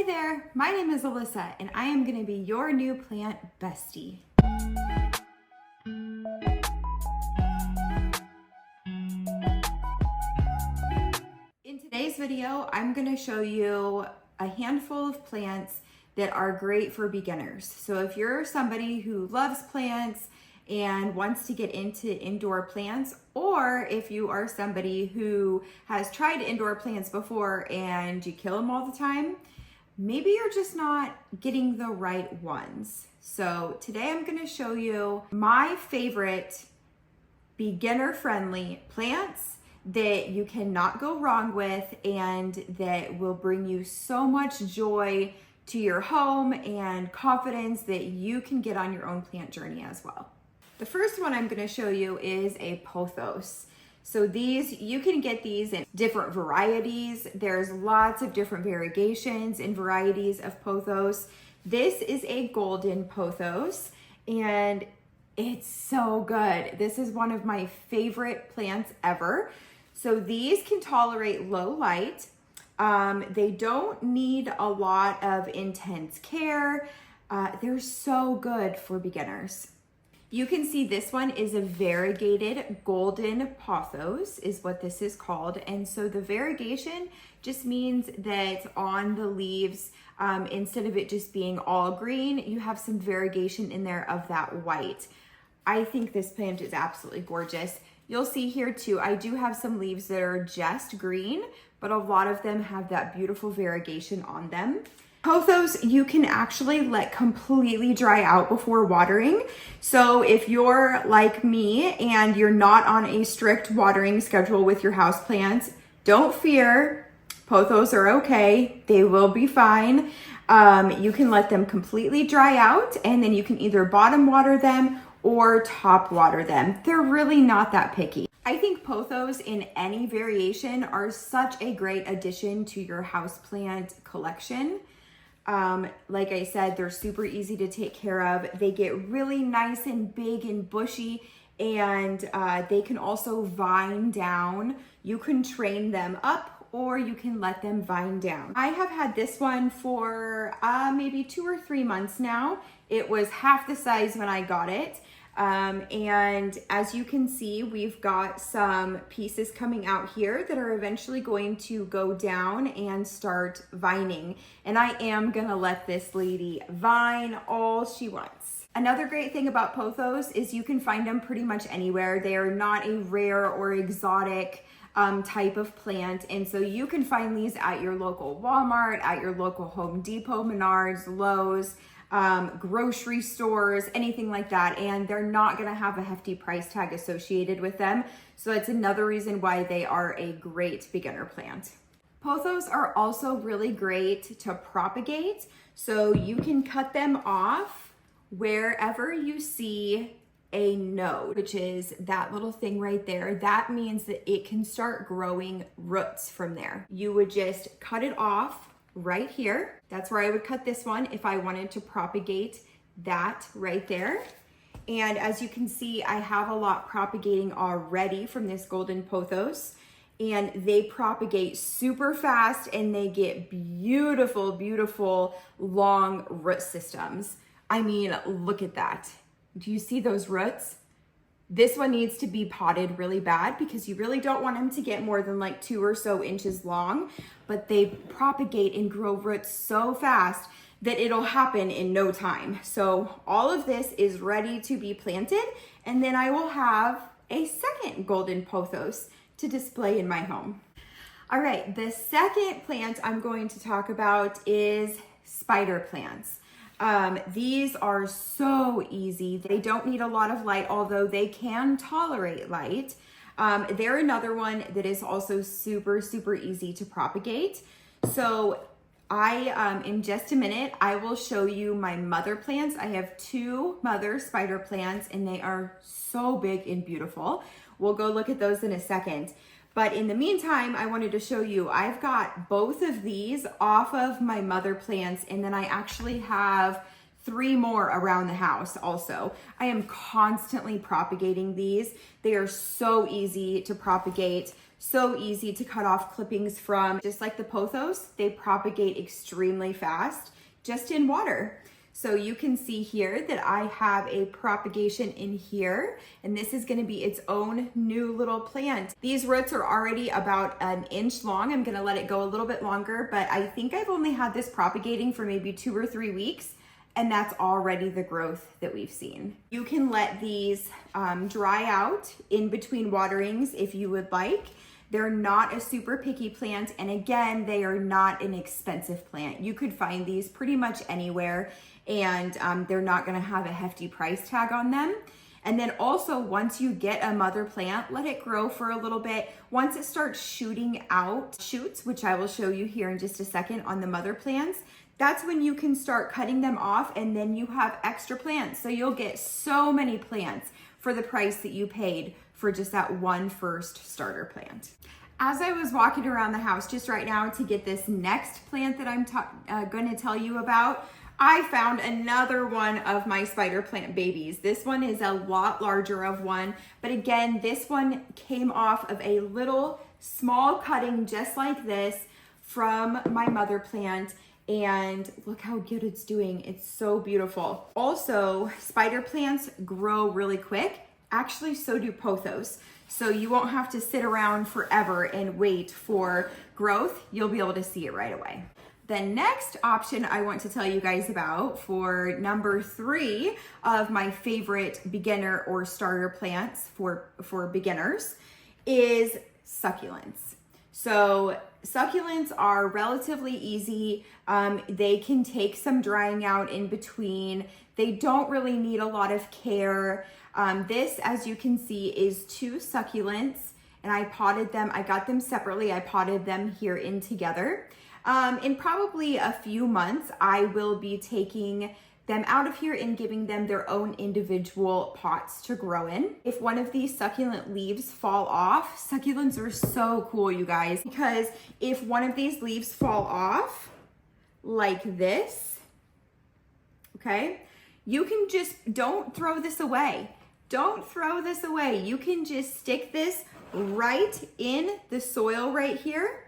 there, my name is Alyssa and I am going to be your new plant bestie. In today's video, I'm going to show you a handful of plants that are great for beginners. So if you're somebody who loves plants and wants to get into indoor plants, or if you are somebody who has tried indoor plants before and you kill them all the time, maybe you're just not getting the right ones. So today I'm going to show you my favorite beginner-friendly plants that you cannot go wrong with and that will bring you so much joy to your home and confidence that you can get on your own plant journey as well. The first one I'm going to show you is a pothos. So these, you can get these in different varieties. There's lots of different variegations and varieties of pothos. This is a golden pothos and it's so good. This is one of my favorite plants ever. So these can tolerate low light. They don't need a lot of intense care. They're so good for beginners. You can see this one is a variegated golden pothos is what this is called. And so the variegation just means that on the leaves, instead of it just being all green, you have some variegation in there of that white. I think this plant is absolutely gorgeous. You'll see here too, I do have some leaves that are just green, but a lot of them have that beautiful variegation on them. Pothos, you can actually let completely dry out before watering. So if you're like me and you're not on a strict watering schedule with your houseplants, don't fear. Pothos are okay. They will be fine. You can let them completely dry out and then you can either bottom water them or top water them. They're really not that picky. I think pothos in any variation are such a great addition to your houseplant collection. Like I said, they're super easy to take care of. They get really nice and big and bushy, and they can also vine down. You can train them up or you can let them vine down. I have had this one for maybe 2 or 3 months now. It was half the size when I got it. And as you can see, we've got some pieces coming out here that are eventually going to go down and start vining. And I am gonna let this lady vine all she wants. Another great thing about pothos is you can find them pretty much anywhere. They are not a rare or exotic type of plant. And so you can find these at your local Walmart, at your local Home Depot, Menards, Lowe's, grocery stores, anything like that, and they're not going to have a hefty price tag associated with them. So that's another reason why they are a great beginner plant. Pothos are also really great to propagate. So you can cut them off wherever you see a node, which is that little thing right there. That means that it can start growing roots from there. You would just cut it off right here. That's where I would cut this one if I wanted to propagate that right there. And as you can see, I have a lot propagating already from this golden pothos, and they propagate super fast and they get beautiful, beautiful long root systems. I mean, look at that. Do you see those roots? This one needs to be potted really bad because you really don't want them to get more than like 2 or so inches long, but they propagate and grow roots so fast that it'll happen in no time. So all of this is ready to be planted, and then I will have a second golden pothos to display in my home. All right, the second plant I'm going to talk about is spider plants. These are so easy. They don't need a lot of light, although they can tolerate light. They're another one that is also super, super easy to propagate. So in just a minute, I will show you my mother plants. I have 2 mother spider plants and they are so big and beautiful. We'll go look at those in a second. But in the meantime, I wanted to show you, I've got both of these off of my mother plants, and then I actually have 3 more around the house also. I am constantly propagating these. They are so easy to propagate, So easy to cut off clippings from. Just like the pothos, they propagate extremely fast just in water. So you can see here that I have a propagation in here, and this is gonna be its own new little plant. These roots are already about an inch long. I'm gonna let it go a little bit longer, but I think I've only had this propagating for maybe 2 or 3 weeks, and that's already the growth that we've seen. You can let these dry out in between waterings if you would like. They're not a super picky plant, and again, they are not an expensive plant. You could find these pretty much anywhere, and they're not gonna have a hefty price tag on them. And then also, once you get a mother plant, let it grow for a little bit. Once it starts shooting out shoots, which I will show you here in just a second on the mother plants, that's when you can start cutting them off, and then you have extra plants. So you'll get so many plants for the price that you paid for just that one first starter plant. As I was walking around the house just right now to get this next plant that I'm going to tell you about, I found another one of my spider plant babies. This one is a lot larger of one, but again, this one came off of a little small cutting just like this from my mother plant. And look how good it's doing. It's so beautiful. Also, spider plants grow really quick. Actually, so do pothos. So you won't have to sit around forever and wait for growth. You'll be able to see it right away. The next option I want to tell you guys about for number 3 of my favorite beginner or starter plants for beginners is succulents. So succulents are relatively easy. They can take some drying out in between. They don't really need a lot of care. This, as you can see, is 2 succulents, and I potted them. I got them separately. I potted them here in together. In probably a few months, I will be taking them out of here and giving them their own individual pots to grow in. If one of these succulent leaves fall off, succulents are so cool, you guys, because if one of these leaves fall off like this, okay, you can just, don't throw this away. Don't throw this away. You can just stick this right in the soil right here.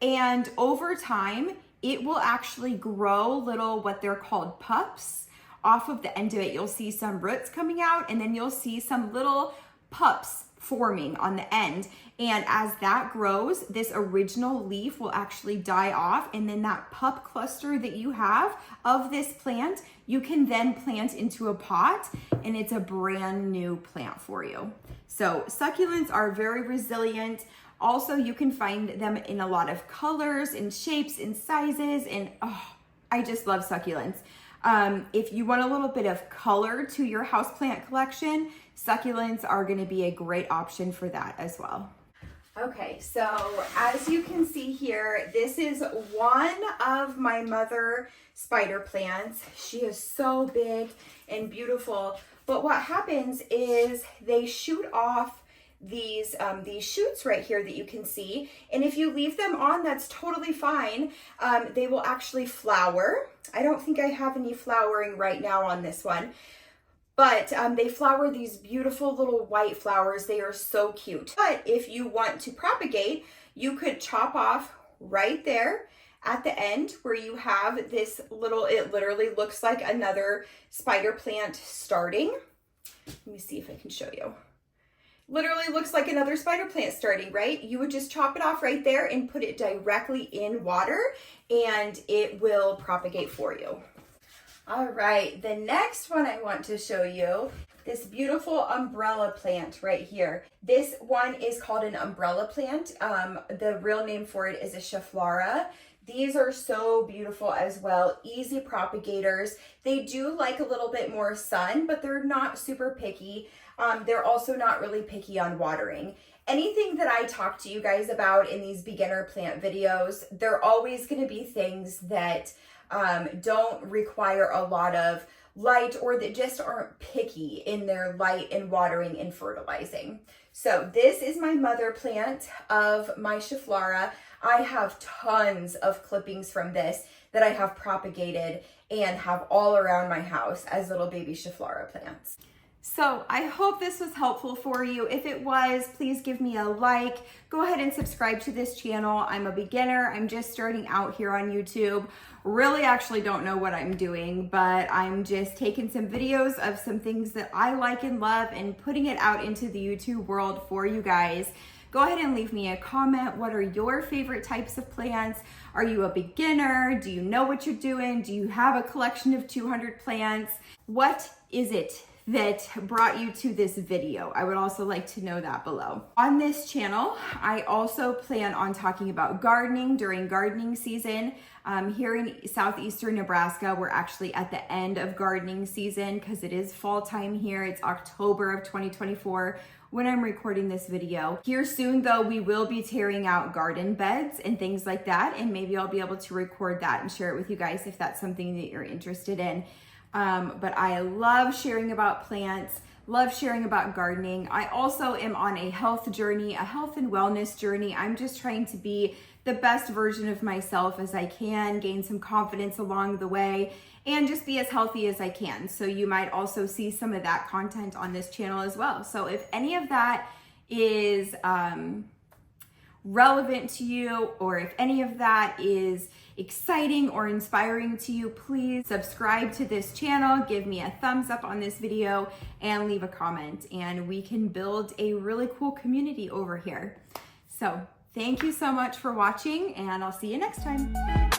And over time, it will actually grow little, what they're called pups off of the end of it. You'll see some roots coming out, and then you'll see some little pups forming on the end. And as that grows, this original leaf will actually die off, and then that pup cluster that you have of this plant, you can then plant into a pot, and it's a brand new plant for you. So succulents are very resilient. Also, you can find them in a lot of colors and shapes and sizes, and I just love succulents. If you want a little bit of color to your houseplant collection, succulents are gonna be a great option for that as well. Okay, so as you can see here, this is one of my mother spider plants. She is so big and beautiful, but what happens is they shoot off these shoots right here that you can see, and if you leave them on, that's totally fine. They will actually flower. I don't think I have any flowering right now on this one, but they flower these beautiful little white flowers. They are so cute. But if you want to propagate, you could chop off right there at the end where you have this little, it literally looks like another spider plant starting. Let me see if I can show you. Literally looks like another spider plant starting, right? You would just chop it off right there and put it directly in water, and it will propagate for you. All right, the next one I want to show you, this beautiful umbrella plant right here. This one is called an umbrella plant. The real name for it is a Schefflera. These are so beautiful as well, easy propagators. They do like a little bit more sun, but they're not super picky. They're also not really picky on watering. Anything that I talk to you guys about in these beginner plant videos, they're always going to be things that don't require a lot of light, or that just aren't picky in their light and watering and fertilizing. So this is my mother plant of my Schefflera. I have tons of clippings from this that I have propagated and have all around my house as little baby Schefflera plants. So I hope this was helpful for you. If it was, please give me a like. Go ahead and subscribe to this channel. I'm a beginner. I'm just starting out here on YouTube. Really actually don't know what I'm doing, but I'm just taking some videos of some things that I like and love and putting it out into the YouTube world for you guys. Go ahead and leave me a comment. What are your favorite types of plants? Are you a beginner? Do you know what you're doing? Do you have a collection of 200 plants? What is it that brought you to this video? I would also like to know that below. On this channel, I also plan on talking about gardening during gardening season. Here in southeastern Nebraska, we're actually at the end of gardening season because it is fall time here. It's October of 2024 when I'm recording this video. Here soon though, we will be tearing out garden beds and things like that, and maybe I'll be able to record that and share it with you guys if that's something that you're interested in. But I love sharing about plants, love sharing about gardening. I also am on a health journey, a health and wellness journey. I'm just trying to be the best version of myself as I can, gain some confidence along the way, and just be as healthy as I can. So you might also see some of that content on this channel as well. So if any of that is relevant to you, or if any of that is exciting or inspiring to you, please subscribe to this channel, give me a thumbs up on this video, and leave a comment, and we can build a really cool community over here. So thank you so much for watching, and I'll see you next time.